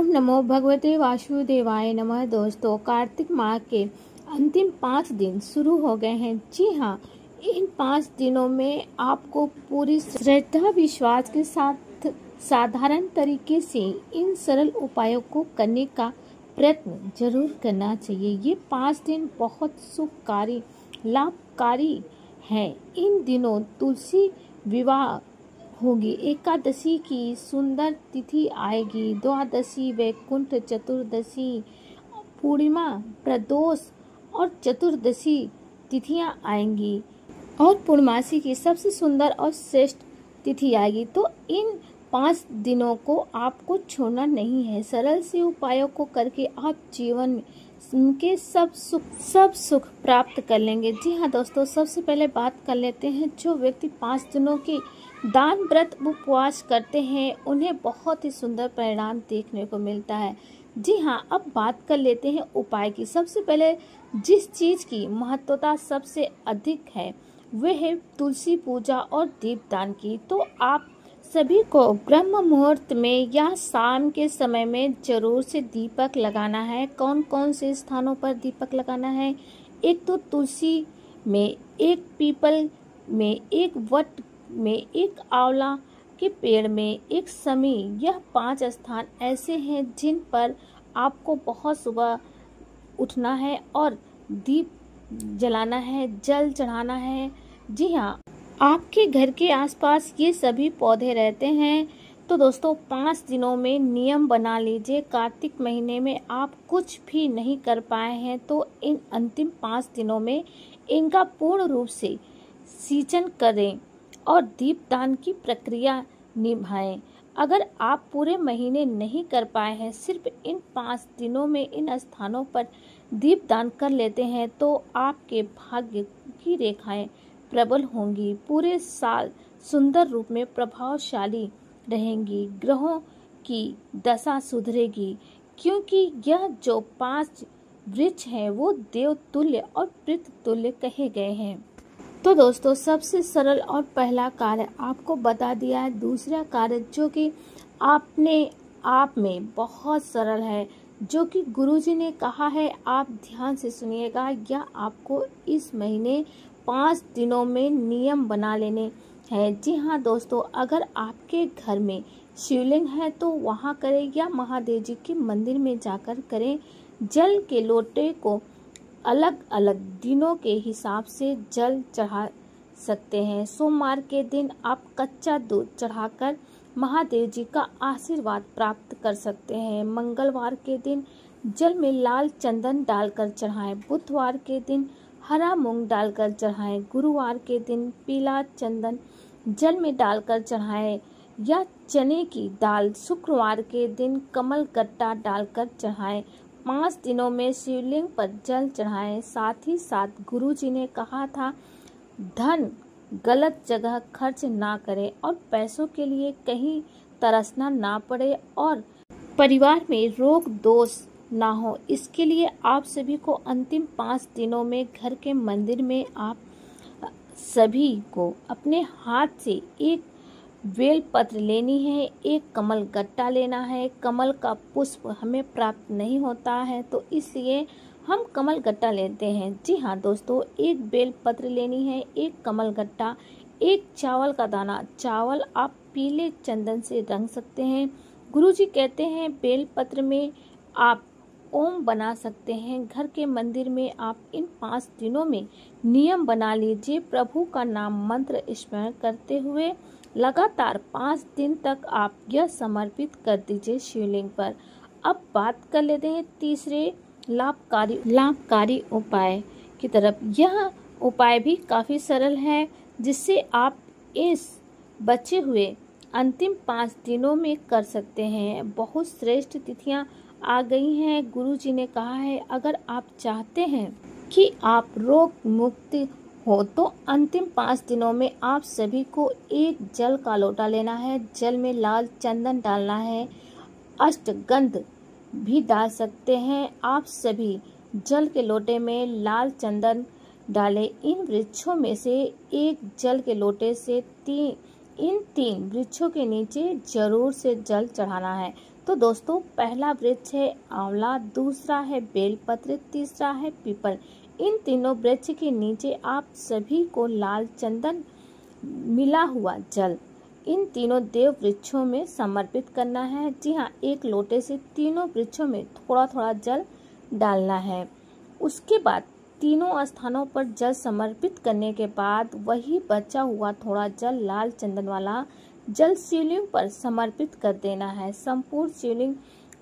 नमो भगवते वासुदेवाय नमः। दोस्तों, कार्तिक माह के अंतिम 5 दिन शुरू हो गए हैं। जी हाँ, इन 5 दिनों में आपको पूरी श्रद्धा विश्वास के साथ साधारण तरीके से इन सरल उपायों को करने का प्रयत्न जरूर करना चाहिए। ये 5 दिन बहुत सुखकारी लाभकारी हैं। इन दिनों तुलसी विवाह होगी, एकादशी की सुंदर तिथि आएगी, द्वादशी, वैकुंठ चतुर्दशी, पूर्णिमा, प्रदोष और चतुर्दशी तिथियां आएंगी और पूर्णमासी की सबसे सुंदर और श्रेष्ठ तिथि आएगी। तो इन 5 दिनों को आपको छोड़ना नहीं है। सरल से उपायों को करके आप जीवन के सब सुख प्राप्त कर लेंगे। जी हाँ दोस्तों, सबसे पहले बात कर लेते हैं, जो व्यक्ति 5 दिनों की दान व्रत उपवास करते हैं उन्हें बहुत ही सुंदर परिणाम देखने को मिलता है। जी हाँ, अब बात कर लेते हैं उपाय की। सबसे पहले जिस चीज की महत्वता सबसे अधिक है वह है तुलसी पूजा और दीपदान की। तो आप सभी को ब्रह्म मुहूर्त में या शाम के समय में जरूर से दीपक लगाना है। कौन कौन से स्थानों पर दीपक लगाना है? एक तो तुलसी में, एक पीपल में, एक वट में, एक आंवला के पेड़ में, एक समी। यह 5 स्थान ऐसे हैं जिन पर आपको बहुत सुबह उठना है और दीप जलाना है, जल चढ़ाना है। जी हाँ, आपके घर के आसपास ये सभी पौधे रहते हैं। तो दोस्तों, 5 दिनों में नियम बना लीजिए। कार्तिक महीने में आप कुछ भी नहीं कर पाए हैं तो इन अंतिम 5 दिनों में इनका पूर्ण रूप से सिंचन करें और दीपदान की प्रक्रिया निभाएं। अगर आप पूरे महीने नहीं कर पाए हैं, सिर्फ इन 5 दिनों में इन स्थानों पर दीपदान कर लेते हैं तो आपके भाग्य की रेखाएं प्रबल होंगी। पूरे साल सुंदर रूप में प्रभावशाली रहेंगी। ग्रहों की दशा सुधरेगी, क्योंकि यह जो 5 वृक्ष हैं वो देव तुल्य और पितृ तुल्य कहे गए हैं। तो दोस्तों, सबसे सरल और पहला कार्य आपको बता दिया है। दूसरा कार्य जो कि आपने आप में बहुत सरल है, जो कि गुरुजी ने कहा है, आप ध्यान से सुनिएगा। यह आपको इस महीने 5 दिनों में नियम बना लेने हैं। जी हाँ दोस्तों, अगर आपके घर में शिवलिंग है तो वहाँ करें या महादेव जी के मंदिर में जाकर करें। जल के लोटे को अलग अलग दिनों के हिसाब से जल चढ़ा सकते हैं। सोमवार के दिन आप कच्चा दूध चढ़ाकर महादेव जी का आशीर्वाद प्राप्त कर सकते हैं। मंगलवार के दिन जल में लाल चंदन डालकर चढ़ाएं। बुधवार के दिन हरा मूंग डालकर चढ़ाएं। गुरुवार के दिन पीला चंदन जल में डालकर चढ़ाएं या चने की दाल। शुक्रवार के दिन कमल गट्टा डालकर चढ़ाएं। 5 दिनों में शिवलिंग पर जल चढ़ाएं। साथ ही साथ गुरुजी ने कहा था, धन गलत जगह खर्च ना करें और पैसों के लिए कहीं तरसना ना पड़े और परिवार में रोग दोष ना हो। इसके लिए आप सभी को अंतिम 5 दिनों में घर के मंदिर में आप सभी को अपने हाथ से एक बेल पत्र लेनी है, एक कमल गट्टा लेना है। कमल का पुष्प हमें प्राप्त नहीं होता है तो इसलिए हम कमल गट्टा लेते हैं। जी हाँ दोस्तों, एक बेल पत्र लेनी है, एक कमल गट्टा, एक चावल का दाना। चावल आप पीले चंदन से रंग सकते हैं। गुरुजी कहते हैं बेल पत्र में आप ओम बना सकते हैं। घर के मंदिर में आप इन 5 दिनों में नियम बना लीजिए। प्रभु का नाम मंत्र स्मरण करते हुए लगातार 5 दिन तक आप यह समर्पित कर दीजिए शिवलिंग पर। अब बात कर लेते हैं तीसरे लाभकारी उपाय की तरफ। यह उपाय भी काफी सरल है, जिससे आप इस बचे हुए अंतिम 5 दिनों में कर सकते हैं। बहुत श्रेष्ठ तिथियां आ गई हैं। गुरुजी ने कहा है, अगर आप चाहते हैं कि आप रोग मुक्त हो तो अंतिम 5 दिनों में आप सभी को एक जल का लोटा लेना है। जल में लाल चंदन डालना है, अष्टगंध भी डाल सकते हैं। आप सभी जल के लोटे में लाल चंदन डालें। इन वृक्षों में से एक जल के लोटे से इन 3 वृक्षों के नीचे जरूर से जल चढ़ाना है। तो दोस्तों पहला वृक्ष है आंवला, दूसरा है बेलपत्र, तीसरा है पीपल। इन तीनों वृक्ष के नीचे आप सभी को लाल चंदन मिला हुआ जल इन तीनों देव वृक्षों में समर्पित करना है। जी हाँ, एक लोटे से तीनों वृक्षों में थोड़ा थोड़ा जल डालना है। उसके बाद तीनों स्थानों पर जल समर्पित करने के बाद वही बचा हुआ थोड़ा जल लाल चंदन वाला जल शिवलिंग पर समर्पित कर देना है। संपूर्ण शिवलिंग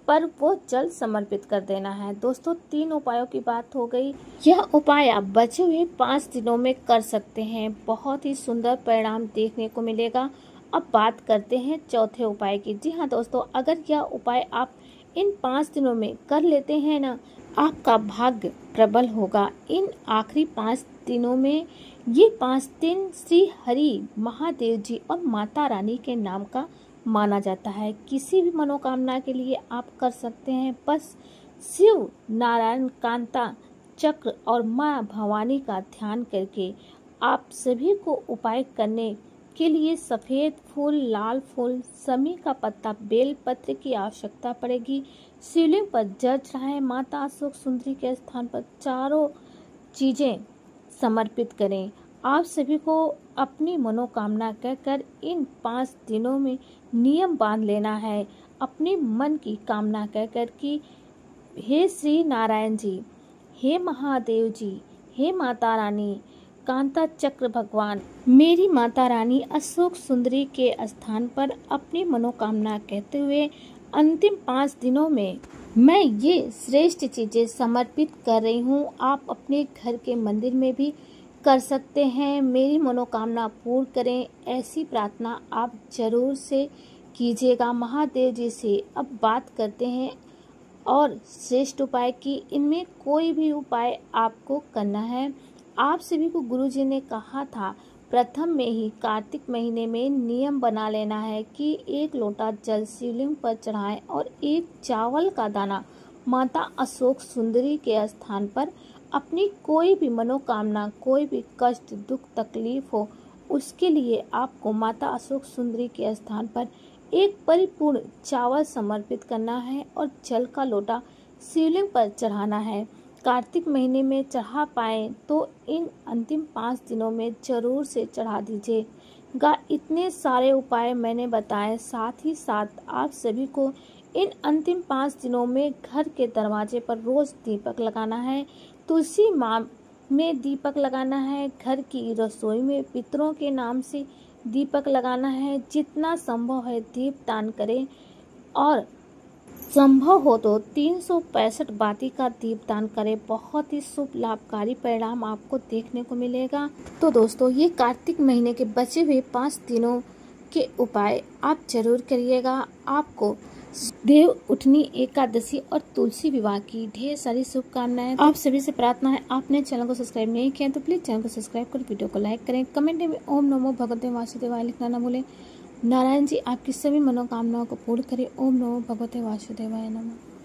पर वो जल समर्पित कर देना है। दोस्तों 3 उपायों की बात हो गई। यह उपाय आप बचे हुए 5 दिनों में कर सकते हैं। बहुत ही सुंदर परिणाम देखने को मिलेगा। अब बात करते हैं चौथे उपाय की। जी हाँ दोस्तों, अगर यह उपाय आप इन 5 दिनों में कर लेते हैं ना, आपका भाग्य प्रबल होगा। इन आखिरी 5 दिनों में ये 5 दिन श्री हरि महादेव जी और माता रानी के नाम का माना जाता है। किसी भी मनोकामना के लिए आप कर सकते हैं। बस शिव नारायण कांता चक्र और माँ भवानी का ध्यान करके आप सभी को उपाय करने के लिए सफ़ेद फूल, लाल फूल, समी का पत्ता, बेल पत्र की आवश्यकता पड़ेगी। शिवलिंग पर जल चढ़ाएं। माता अशोक सुंदरी के स्थान पर चारों चीज़ें समर्पित करें। आप सभी को अपनी मनोकामना कहकर इन 5 दिनों में नियम बांध लेना है। अपने मन की कामना कहकर कि हे श्री नारायण जी, हे महादेव जी, हे माता रानी कांता चक्र भगवान, मेरी माता रानी अशोक सुंदरी के स्थान पर अपनी मनोकामना कहते हुए अंतिम 5 दिनों में मैं ये श्रेष्ठ चीजें समर्पित कर रही हूँ। आप अपने घर के मंदिर में भी कर सकते हैं। मेरी मनोकामना पूर्ण करें, ऐसी प्रार्थना आप जरूर से कीजिएगा महादेव जी से। अब बात करते हैं और श्रेष्ठ उपाय की। इनमें कोई भी उपाय आपको करना है। आप सभी को गुरुजी ने कहा था प्रथम में ही कार्तिक महीने में नियम बना लेना है कि 1 लोटा जल शिवलिंग पर चढ़ाएं और 1 चावल का दाना माता अशोक सुंदरी के स्थान पर अपनी कोई भी मनोकामना, कोई भी कष्ट, दुख, तकलीफ हो, उसके लिए आपको माता अशोक सुंदरी के स्थान पर 1 परिपूर्ण चावल समर्पित करना है और जल का लोटा शिवलिंग पर चढ़ाना है। कार्तिक महीने में चढ़ा पाएं तो इन अंतिम 5 दिनों में जरूर से चढ़ा दीजिएगा। इतने सारे उपाय मैंने बताए, साथ ही साथ आप सभी को इन अंतिम 5 दिनों में घर के दरवाजे पर रोज दीपक लगाना है, तुलसी माँ में दीपक लगाना है, घर की रसोई में पितरों के नाम से दीपक लगाना है। जितना संभव है दीपदान करें और संभव हो तो 365 बाती का दीपदान करें। बहुत ही शुभ लाभकारी परिणाम आपको देखने को मिलेगा। तो दोस्तों ये कार्तिक महीने के बचे हुए 5 दिनों के उपाय आप जरूर करिएगा। आपको देव उठनी एकादशी और तुलसी विवाह की ढेर सारी शुभकामनाएं। आप सभी से प्रार्थना है, आपने चैनल को सब्सक्राइब नहीं किया तो प्लीज चैनल को सब्सक्राइब कर वीडियो को लाइक करें। कमेंट में ओम नमो भगवते वासुदेवाय लिखना न भूलें। नारायण जी आपकी सभी मनोकामनाओं को पूर्ण करें। ओम नमो भगवते वासुदेवाय नमः।